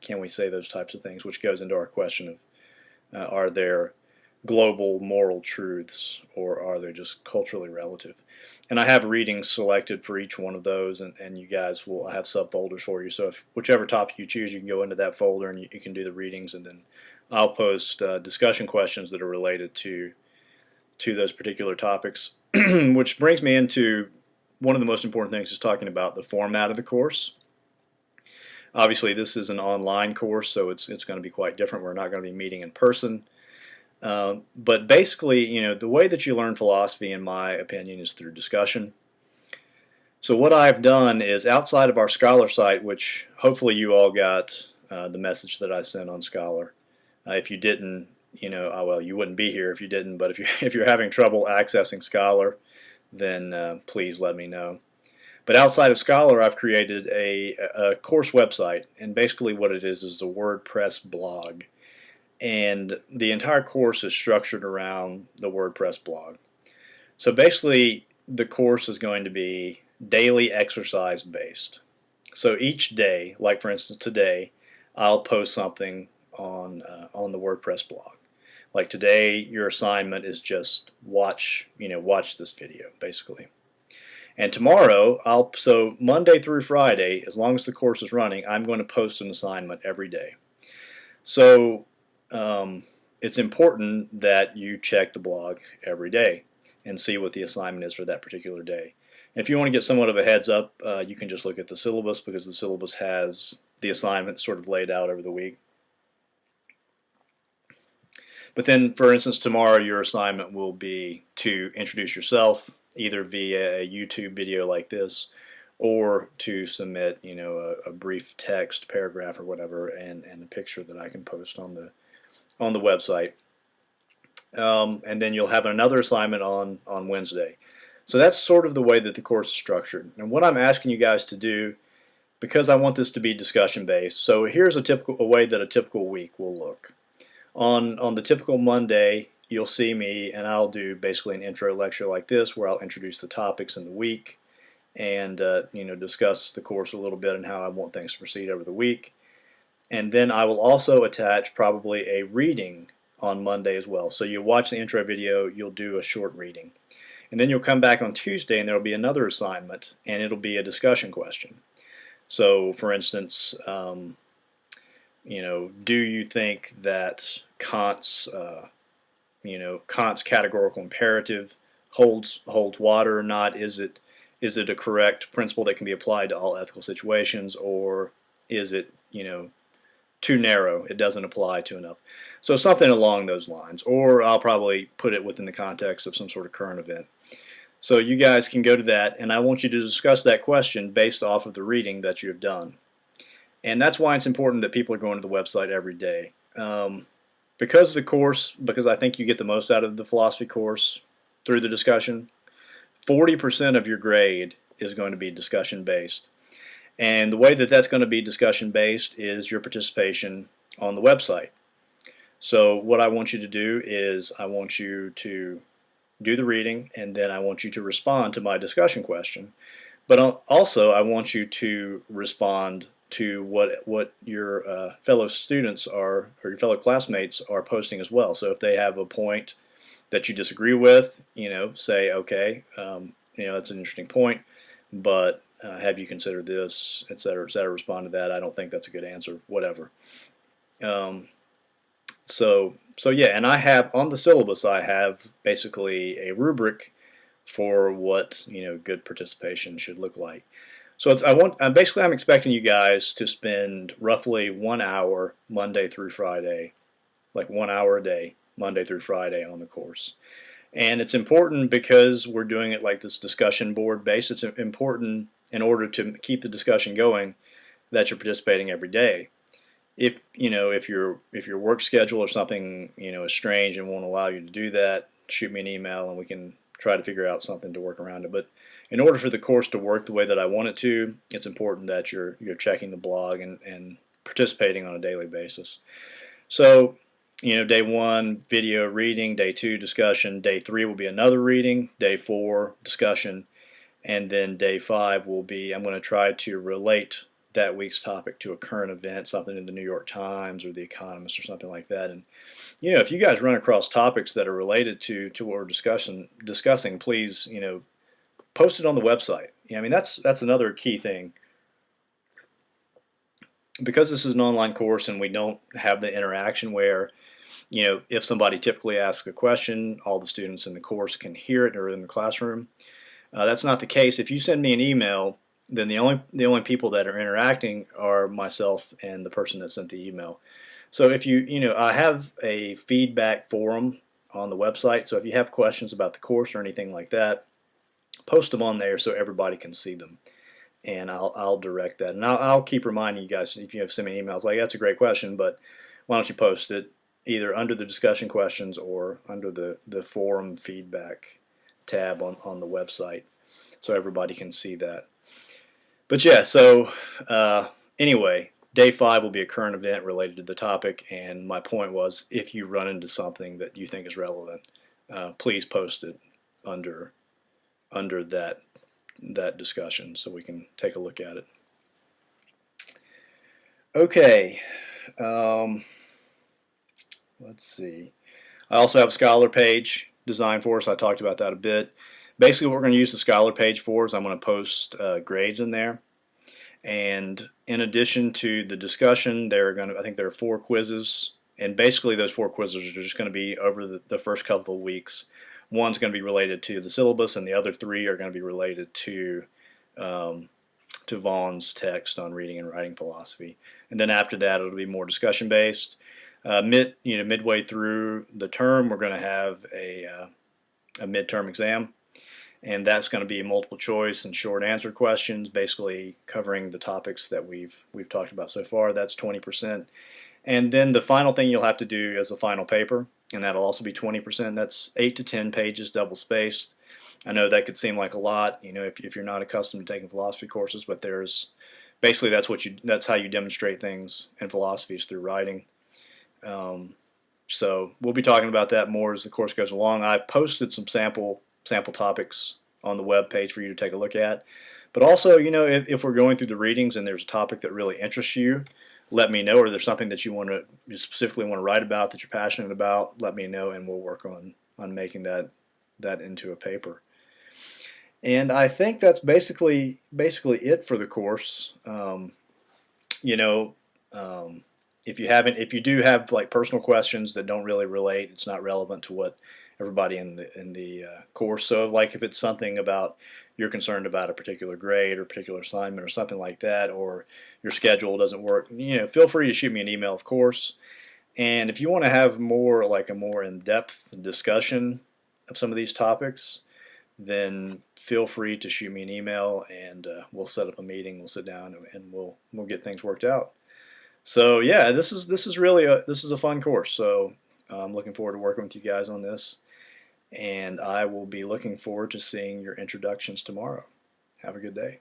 can we say those types of things, which goes into our question of are there global moral truths, or are they just culturally relative? And I have readings selected for each one of those, and you guys will have subfolders for you. So if whichever topic you choose, you can go into that folder and you can do the readings, and then I'll post discussion questions that are related to those particular topics. Which brings me into one of the most important things, is talking about the format of the course. Obviously, this is an online course, so it's going to be quite different. We're not going to be meeting in person. But basically, the way that you learn philosophy, in my opinion, is through discussion. So what I've done is, outside of our Scholar site, which hopefully you all got the message that I sent on Scholar. If you didn't, well, you wouldn't be here if you didn't. But if you're having trouble accessing Scholar, then please let me know. But outside of Scholar, I've created a course website, and basically what it is a WordPress blog. And the entire course is structured around the WordPress blog. So basically, the course is going to be daily exercise based. So each day, like for instance today, I'll post something on the WordPress blog. Like today, your assignment is just watch this video, basically. And tomorrow, so Monday through Friday, as long as the course is running, I'm going to post an assignment every day. So it's important that you check the blog every day and see what the assignment is for that particular day. And if you want to get somewhat of a heads up, you can just look at the syllabus, because the syllabus has the assignment sort of laid out over the week. But then, for instance, tomorrow your assignment will be to introduce yourself, either via a YouTube video like this, or to submit, a brief text paragraph or whatever, and a picture that I can post on the website. And then you'll have another assignment on Wednesday. So that's sort of the way that the course is structured. And what I'm asking you guys to do, because I want this to be discussion based, so here's a way that a typical week will look. On the typical Monday, you'll see me, and I'll do basically an intro lecture like this, where I'll introduce the topics in the week, and discuss the course a little bit and how I want things to proceed over the week. And then I will also attach probably a reading on Monday as well. So you'll watch the intro video, you'll do a short reading. And then you'll come back on Tuesday, and there will be another assignment, and it'll be a discussion question. So, for instance, do you think that Kant's categorical imperative holds water or not? Is it a correct principle that can be applied to all ethical situations, or is it too narrow? It doesn't apply to enough. So something along those lines. Or I'll probably put it within the context of some sort of current event. So you guys can go to that, and I want you to discuss that question based off of the reading that you have done. And that's why it's important that people are going to the website every day. Because I think you get the most out of the philosophy course through the discussion, 40% of your grade is going to be discussion based. And the way that that's going to be discussion based is your participation on the website. So what I want you to do is, I want you to do the reading, and then I want you to respond to my discussion question. But also I want you to respond to what your fellow students or your fellow classmates are posting as well. So if they have a point that you disagree with, say, okay, that's an interesting point, but have you considered this, etc., etc. Respond to that. I don't think that's a good answer. Whatever. So yeah, and I have on the syllabus, I have basically a rubric for what good participation should look like. So I'm expecting you guys to spend roughly 1 hour Monday through Friday, like 1 hour a day, Monday through Friday on the course. And it's important because we're doing it like this discussion board base. It's important in order to keep the discussion going that you're participating every day. If your work schedule or something is strange and won't allow you to do that, shoot me an email and we can try to figure out something to work around it. But in order for the course to work the way that I want it to, it's important that you're checking the blog and participating on a daily basis. So, day 1, video reading, day 2, discussion, day 3 will be another reading, day 4, discussion, and then day 5 will be, I'm going to try to relate that week's topic to a current event, something in the New York Times or the Economist or something like that. And if you guys run across topics that are related to what we're discussing, please, post it on the website. I mean, that's another key thing. Because this is an online course and we don't have the interaction where, if somebody typically asks a question, all the students in the course can hear it or in the classroom. That's not the case. If you send me an email, then the only people that are interacting are myself and the person that sent the email. So if I have a feedback forum on the website. So if you have questions about the course or anything like that, post them on there so everybody can see them, and I'll direct that. And I'll keep reminding you guys if you have sent me emails like that's a great question, but why don't you post it either under the discussion questions or under the forum feedback tab on the website so everybody can see that. But yeah, so anyway, day 5 will be a current event related to the topic, and my point was if you run into something that you think is relevant, please post it under that discussion so we can take a look at it. Okay, let's see. I also have a Scholar page designed for us. I talked about that a bit. Basically what we're going to use the Scholar page for is I'm going to post grades in there. And in addition to the discussion, I think there are 4 quizzes. And basically those 4 quizzes are just going to be over the first couple of weeks. One's going to be related to the syllabus, and the other 3 are going to be related to Vaughn's text on reading and writing philosophy. And then after that, it'll be more discussion based. Midway through the term, we're going to have a midterm exam, and that's going to be multiple choice and short answer questions, basically covering the topics that we've talked about so far. That's 20%. And then the final thing you'll have to do is a final paper, and that'll also be 20%. That's 8 to 10 pages, double spaced. I know that could seem like a lot, if you're not accustomed to taking philosophy courses, but basically that's how you demonstrate things in philosophy is through writing. So we'll be talking about that more as the course goes along. I posted some sample topics on the web page for you to take a look at. But also, if we're going through the readings and there's a topic that really interests you, let me know, or there's something that you specifically want to write about that you're passionate about, let me know, and we'll work on making that into a paper. And I think that's basically it for the course. If you do have like personal questions that don't really relate, it's not relevant to what everybody in the course. So like if it's something about you're concerned about a particular grade or particular assignment or something like that, or your schedule doesn't work, feel free to shoot me an email, of course. And if you want to have a more in-depth discussion of some of these topics, then feel free to shoot me an email, and we'll set up a meeting. We'll sit down and we'll get things worked out. So yeah, this is really a fun course. So I'm looking forward to working with you guys on this, and I will be looking forward to seeing your introductions tomorrow. Have a good day.